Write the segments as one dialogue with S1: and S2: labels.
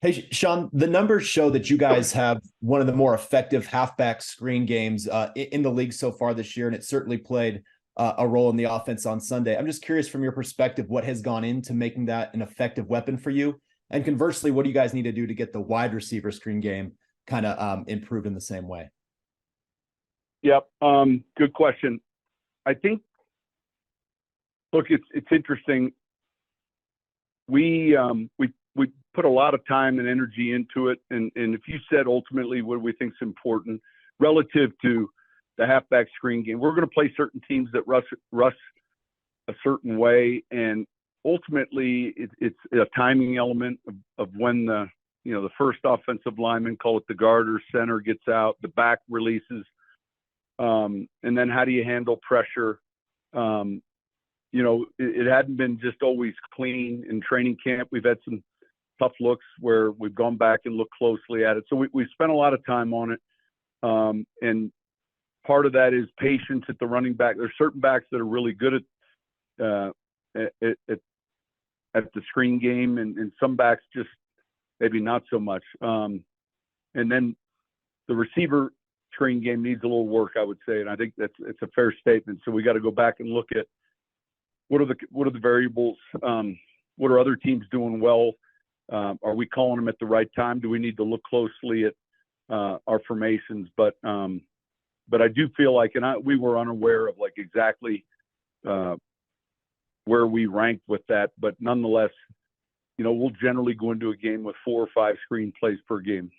S1: Hey, Sean, the numbers show that you guys have one of the more effective halfback screen games in the league so far this year, and it certainly played a role in the offense on Sunday. I'm just curious from your perspective, what has gone into making that an effective weapon for you? And conversely, what do you guys need to do to get the wide receiver screen game kind of improved in the same way?
S2: Yep. Good question. I think, look, it's interesting. We put a lot of time and energy into it. And if you said ultimately what do we think is important relative to the halfback screen game, we're going to play certain teams that rush a certain way. And ultimately it's a timing element of when the first offensive lineman, call it the guard or center, gets out, the back releases. And then how do you handle pressure? It hadn't been just always clean in training camp. We've had some tough looks where we've gone back and looked closely at it. So we spent a lot of time on it. And part of that is patience at the running back. There's certain backs that are really good at the screen game, and some backs just maybe not so much. And then the receiver screen game needs a little work, I would say. And I think it's a fair statement. So we got to go back and look at what are the variables? What are other teams doing well? Are we calling them at the right time? Do we need to look closely at our formations? But I do feel like, we were unaware of like exactly where we ranked with that. But nonetheless, we'll generally go into a game with 4 or 5 screen plays per game.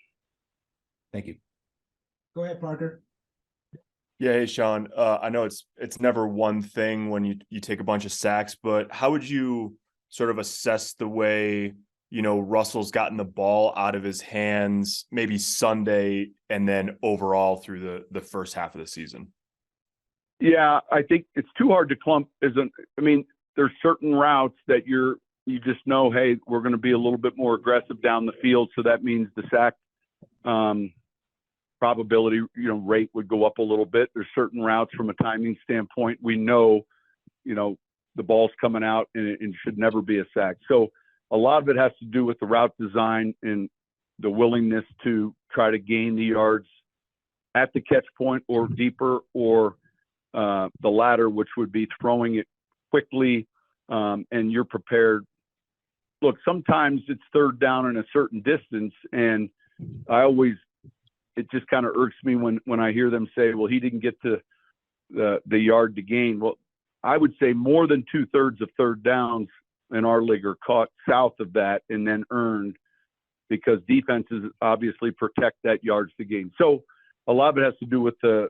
S1: Thank you.
S3: Go ahead, Parker.
S4: Yeah, hey Sean. I know it's never one thing when you take a bunch of sacks, but how would you sort of assess the way Russell's gotten the ball out of his hands, maybe Sunday, and then overall through the first half of the season?
S2: Yeah, I think it's too hard to clump. There's certain routes that you just know, hey, we're going to be a little bit more aggressive down the field, so that means the sack probability, rate would go up a little bit. There's certain routes from a timing standpoint. We know, the ball's coming out and it should never be a sack. So a lot of it has to do with the route design and the willingness to try to gain the yards at the catch point or deeper, or the latter, which would be throwing it quickly and you're prepared. Look, sometimes it's third down in a certain distance, and it just kind of irks me when I hear them say, well, he didn't get to the yard to gain. Well, I would say more than 2/3 of third downs in our league are caught south of that and then earned, because defenses obviously protect that yards to gain. So a lot of it has to do with the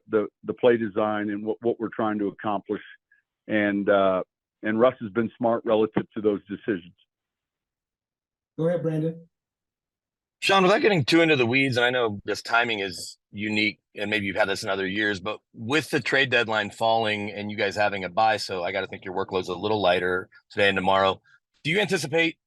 S2: play design and what we're trying to accomplish. And Russ has been smart relative to those decisions.
S3: Go ahead, Brandon.
S5: Sean, without getting too into the weeds, and I know this timing is unique, and maybe you've had this in other years, but with the trade deadline falling and you guys having a bye, so I got to think your workload's a little lighter today and tomorrow. Do you anticipate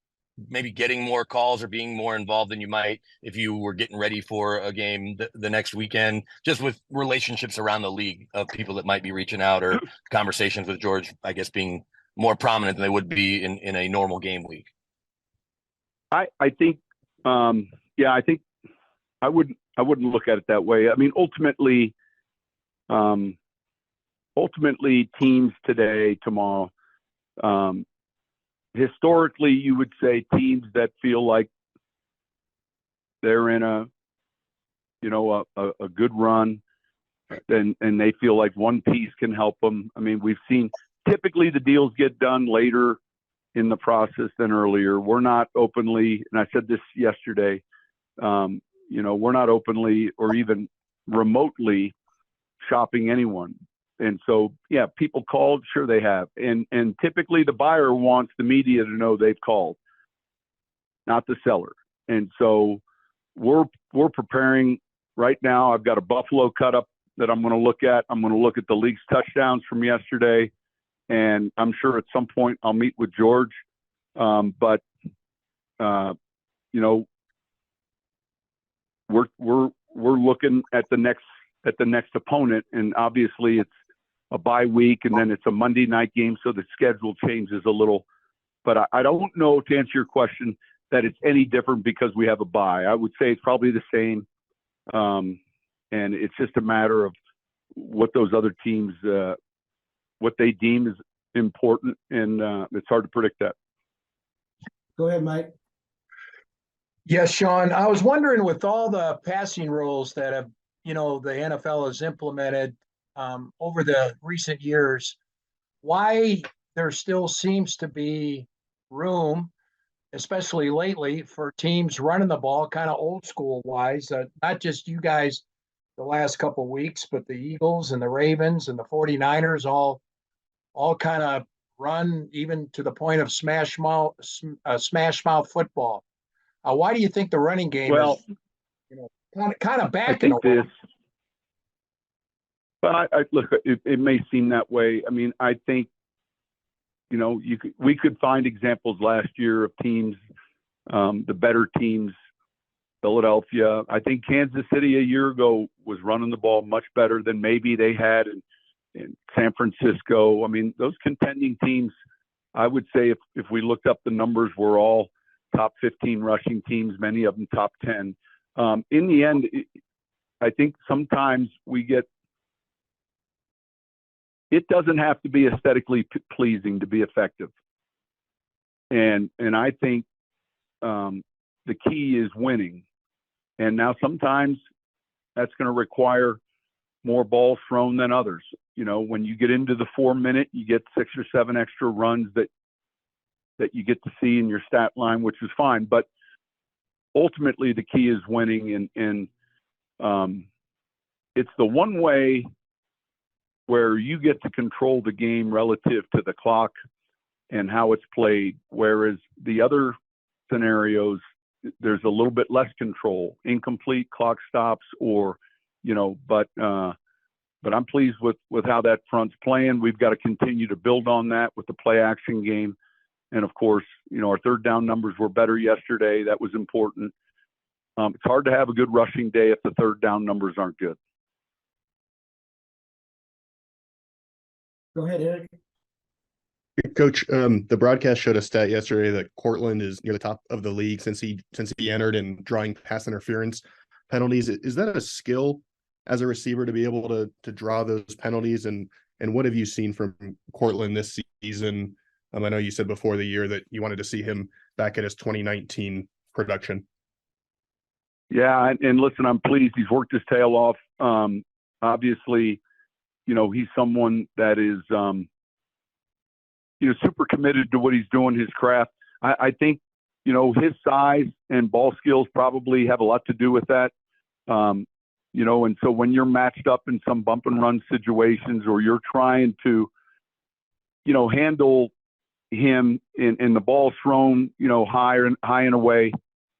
S5: maybe getting more calls or being more involved than you might if you were getting ready for a game the next weekend, just with relationships around the league of people that might be reaching out, or conversations with George, I guess, being more prominent than they would be in a normal game week?
S2: I think I wouldn't look at it that way. I mean, ultimately teams today, tomorrow, historically, you would say teams that feel like they're in a good run, and they feel like one piece can help them. I mean, we've seen typically the deals get done later in the process than earlier. We're not openly, and I said this yesterday, we're not openly or even remotely shopping anyone. And so, yeah, people called, sure they have. And typically the buyer wants the media to know they've called, not the seller. And so we're preparing right now. I've got a Buffalo cut up that I'm going to look at. I'm going to look at the league's touchdowns from yesterday. And I'm sure at some point I'll meet with George. But we're looking at the next opponent, and obviously it's a bye week, and then it's a Monday night game, so the schedule changes a little. But I don't know, to answer your question, that it's any different because we have a bye. I would say it's probably the same. And it's just a matter of what those other teams, what they deem is important. And it's hard to predict that.
S3: Go ahead, Mike.
S6: Yes, Sean, I was wondering, with all the passing rules that have, the NFL has implemented over the recent years, why there still seems to be room, especially lately, for teams running the ball kind of old school wise, not just you guys the last couple of weeks, but the Eagles and the Ravens and the 49ers all kind of run even to the point of smash mouth football. Why do you think the running game is, kind of back in a way?
S2: But I look, it may seem that way. I mean, I think, we could find examples last year of teams, the better teams, Philadelphia. I think Kansas City a year ago was running the ball much better than maybe they had in San Francisco. I mean, those contending teams, I would say if we looked up the numbers, were all top 15 rushing teams, many of them top 10. In the end, I think sometimes it doesn't have to be aesthetically pleasing to be effective. And I think the key is winning. And now sometimes that's going to require more balls thrown than others. When you get into the 4 minute, you get 6 or 7 extra runs that you get to see in your stat line, which is fine. But ultimately the key is winning. And it's the one way where you get to control the game relative to the clock and how it's played. Whereas the other scenarios, there's a little bit less control, incomplete clock stops, or, but I'm pleased with how that front's playing. We've got to continue to build on that with the play action game. And of course, our third down numbers were better yesterday. That was important. It's hard to have a good rushing day if the third down numbers aren't good.
S3: Go ahead, Eric.
S7: Coach, the broadcast showed a stat yesterday that Courtland is near the top of the league since he entered in drawing pass interference penalties. Is that a skill as a receiver to be able to draw those penalties? And what have you seen from Courtland this season? I know you said before the year that you wanted to see him back at his 2019 production.
S2: Yeah, and listen, I'm pleased. He's worked his tail off. Obviously, he's someone that is, super committed to what he's doing, his craft. I think, his size and ball skills probably have a lot to do with that. And so when you're matched up in some bump and run situations, or you're trying to, handle him in the ball thrown, high and away,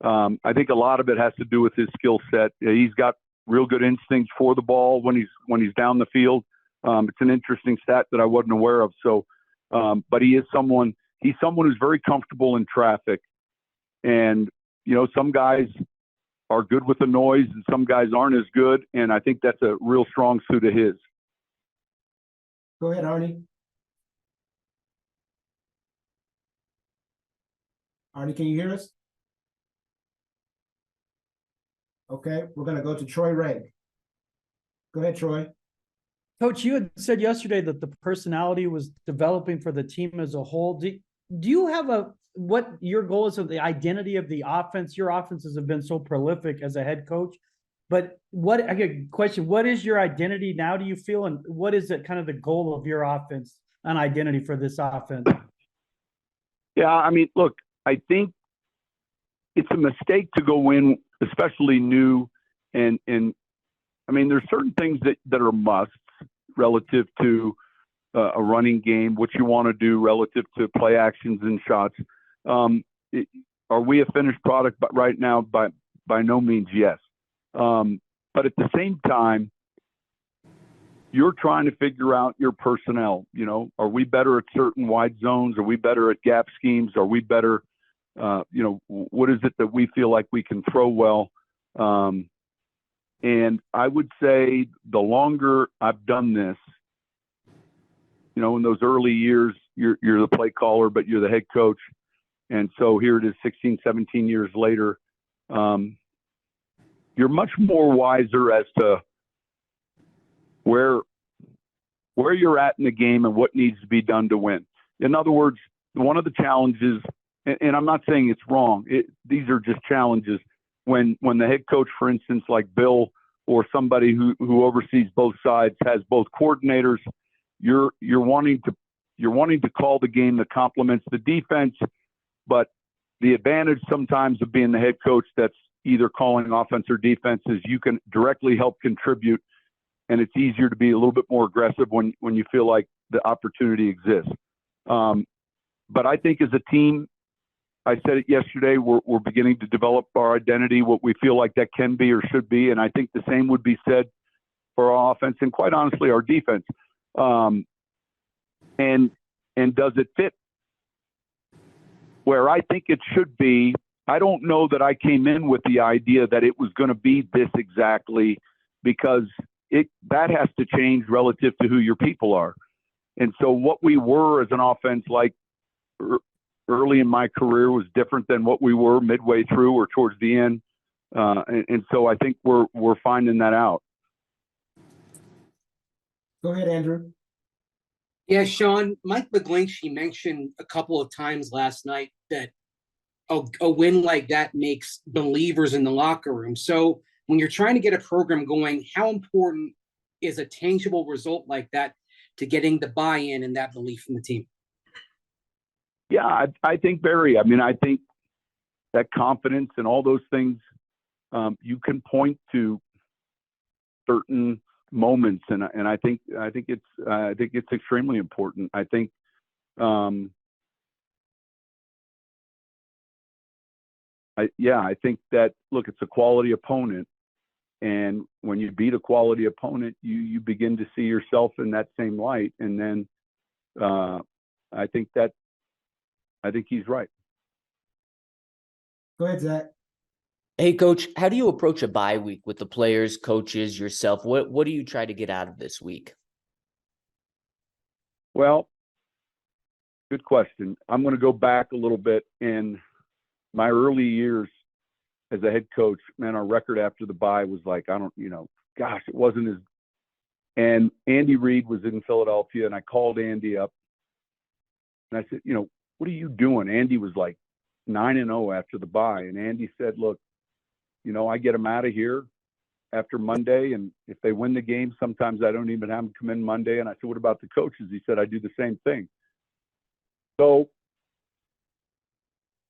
S2: I think a lot of it has to do with his skill set. He's got real good instincts for the ball when he's down the field. It's an interesting stat that I wasn't aware of. So, but he's someone who's very comfortable in traffic. And, some guys are good with the noise and some guys aren't as good. And I think that's a real strong suit of his.
S3: Go ahead, Arnie. Arnie, can you hear us? Okay, we're going to go to Troy Ray. Go ahead, Troy.
S8: Coach, you had said yesterday that the personality was developing for the team as a whole. Do you have what your goal is of the identity of the offense? Your offenses have been so prolific as a head coach, but I get a question, what is your identity now, do you feel? And what is it kind of the goal of your offense and identity for this offense?
S2: Yeah, I mean, look, I think it's a mistake to go in, especially new. And I mean, there's certain things that are musts relative to a running game, what you want to do relative to play actions and shots. Are we a finished product right now? By no means, yes. But at the same time, you're trying to figure out your personnel. Are we better at certain wide zones? Are we better at gap schemes? Are we better? What is it that we feel like we can throw well? And I would say the longer I've done this, in those early years, you're the play caller, but you're the head coach. And so here it is 16, 17 years later. You're much more wiser as to where you're at in the game and what needs to be done to win. In other words, one of the challenges, and I'm not saying it's wrong, these are just challenges. When the head coach, for instance, like Bill or somebody who oversees both sides has both coordinators, you're wanting to call the game that complements the defense, but the advantage sometimes of being the head coach that's either calling offense or defense is you can directly help contribute, and it's easier to be a little bit more aggressive when you feel like the opportunity exists. But I think as a team, I said it yesterday, we're beginning to develop our identity, what we feel like that can be or should be, and I think the same would be said for our offense and quite honestly our defense. And does it fit where I think it should be? I don't know that I came in with the idea that it was going to be this exactly, because that has to change relative to who your people are. And so what we were as an offense, like early in my career, was different than what we were midway through or towards the end. And so I think we're finding that out.
S3: Go ahead, Andrew.
S9: Yeah, Sean, Mike McGlinchey mentioned a couple of times last night that a win like that makes believers in the locker room. So when you're trying to get a program going, how important is a tangible result like that to getting the buy-in and that belief from the team?
S2: Yeah, I think Barry. I mean, I think that confidence and all those things, you can point to certain moments, and I think it's extremely important. I think I think that, look, it's a quality opponent, and when you beat a quality opponent, you begin to see yourself in that same light, and then I think he's right.
S3: Go ahead, Zach.
S10: Hey, Coach, how do you approach a bye week with the players, coaches, yourself? What do you try to get out of this week?
S2: Well, good question. I'm going to go back a little bit. In my early years as a head coach, man, our record after the bye was like, it wasn't as. And Andy Reid was in Philadelphia, and I called Andy up, and I said, what are you doing? Andy was like 9-0 after the bye, and Andy said, look, I get them out of here after Monday, and if they win the game, sometimes I don't even have them come in Monday. And I said, what about the coaches? He said, I do the same thing. So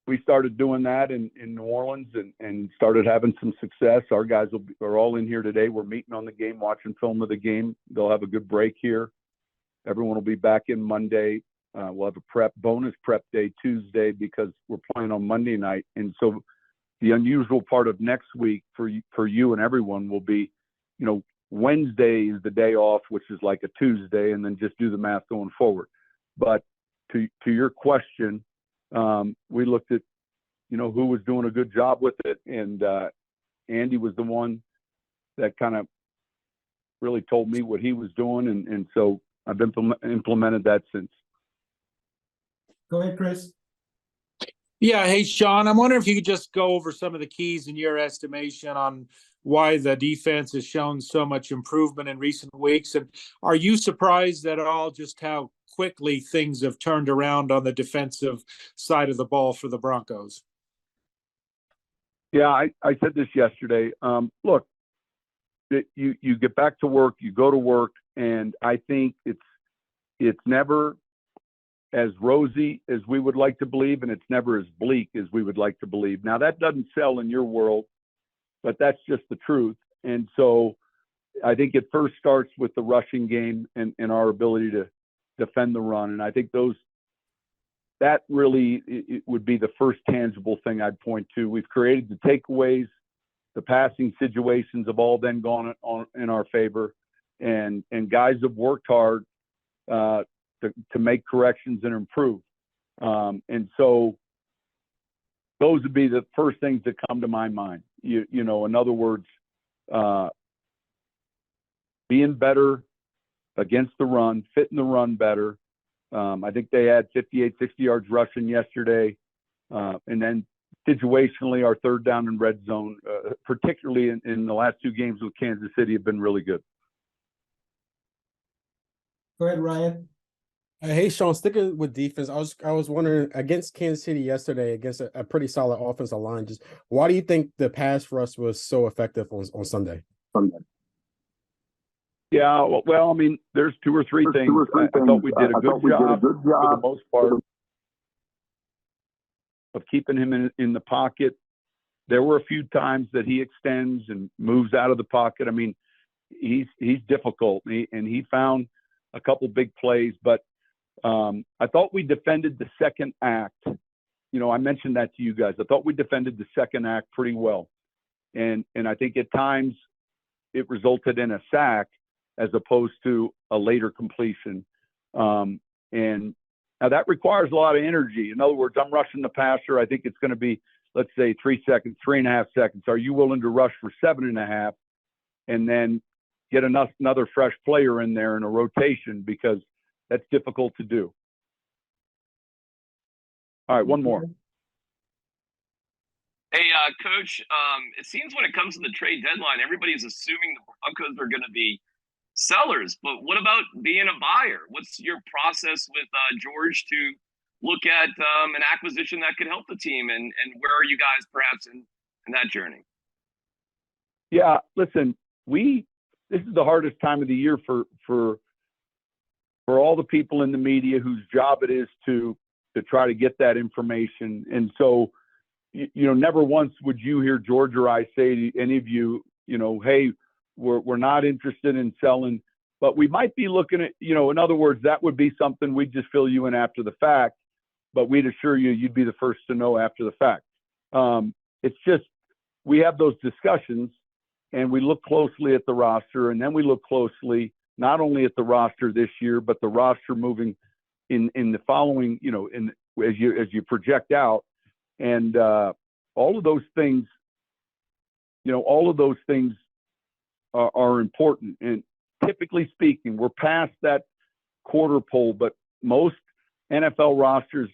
S2: we started doing that in New Orleans and started having some success. Our guys are all in here today. We're meeting on the game, watching film of the game. They'll have a good break here. Everyone will be back in Monday. We'll have a bonus prep day Tuesday because we're playing on Monday night. And so the unusual part of next week for you and everyone will be, Wednesday is the day off, which is like a Tuesday, and then just do the math going forward. But to your question, we looked at, who was doing a good job with it. And Andy was the one that kind of really told me what he was doing. And so I've implemented that since.
S3: Go ahead, Chris.
S11: Yeah. Hey, Sean, I'm wondering if you could just go over some of the keys in your estimation on why the defense has shown so much improvement in recent weeks. And are you surprised at all just how quickly things have turned around on the defensive side of the ball for the Broncos?
S2: Yeah, I said this yesterday. Look, you get back to work, you go to work, and I think it's never as rosy as we would like to believe, and it's never as bleak as we would like to believe. Now, that doesn't sell in your world, but that's just the truth. And so I think it first starts with the rushing game and our ability to defend the run. And I think that really it would be the first tangible thing I'd point to. We've created the takeaways. The passing situations have all then gone on in our favor. And guys have worked hard to make corrections and improve. And so those would be the first things that come to my mind. In other words, being better against the run, fitting the run better. I think they had 58, 60 yards rushing yesterday. And then situationally, our third down and red zone, particularly in the last 2 games with Kansas City, have been really good.
S3: Go ahead, Ryan.
S12: Hey, Sean, sticking with defense, I was wondering, against Kansas City yesterday, against a pretty solid offensive line, just why do you think the pass rush was so effective on Sunday?
S2: Yeah, well, I mean, there's 2 or 3 things. I thought we did a good job for the most part of keeping him in the pocket. There were a few times that he extends and moves out of the pocket. I mean, he's difficult, and he found a couple big plays, but I thought we defended the second act. You know, I mentioned that to you guys. I thought we defended the second act pretty well. And I think at times it resulted in a sack as opposed to a later completion. And now that requires a lot of energy. In other words, I'm rushing the passer. I think it's going to be, let's say, 3 seconds, 3.5 seconds. Are you willing to rush for 7.5 and then get another fresh player in there in a rotation? Because that's difficult to do. All right, one more.
S5: Hey, Coach, it seems when it comes to the trade deadline, everybody's assuming the Broncos are going to be sellers. But what about being a buyer? What's your process with George to look at an acquisition that could help the team? And where are you guys perhaps in that journey?
S2: Yeah, listen, this is the hardest time of the year for all the people in the media whose job it is to try to get that information. And so, you know, never once would you hear George or I say to any of you, you know, hey, we're not interested in selling, but we might be looking at, you know, in other words, that would be something we'd just fill you in after the fact, but we'd assure you you'd be the first to know after the fact. It's just, we have those discussions and we look closely at the roster, and then we look closely not only at the roster this year, but the roster moving in the following, you know, as you project out. And all of those things, you know, all of those things are important. And typically speaking, we're past that quarter pole, but most NFL rosters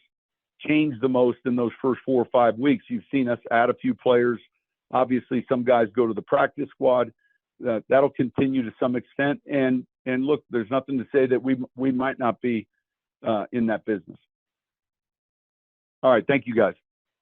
S2: change the most in those first 4 or 5 weeks. You've seen us add a few players. Obviously, some guys go to the practice squad. That'll continue to some extent. And look, there's nothing to say that we might not be in that business. All right. Thank you, guys.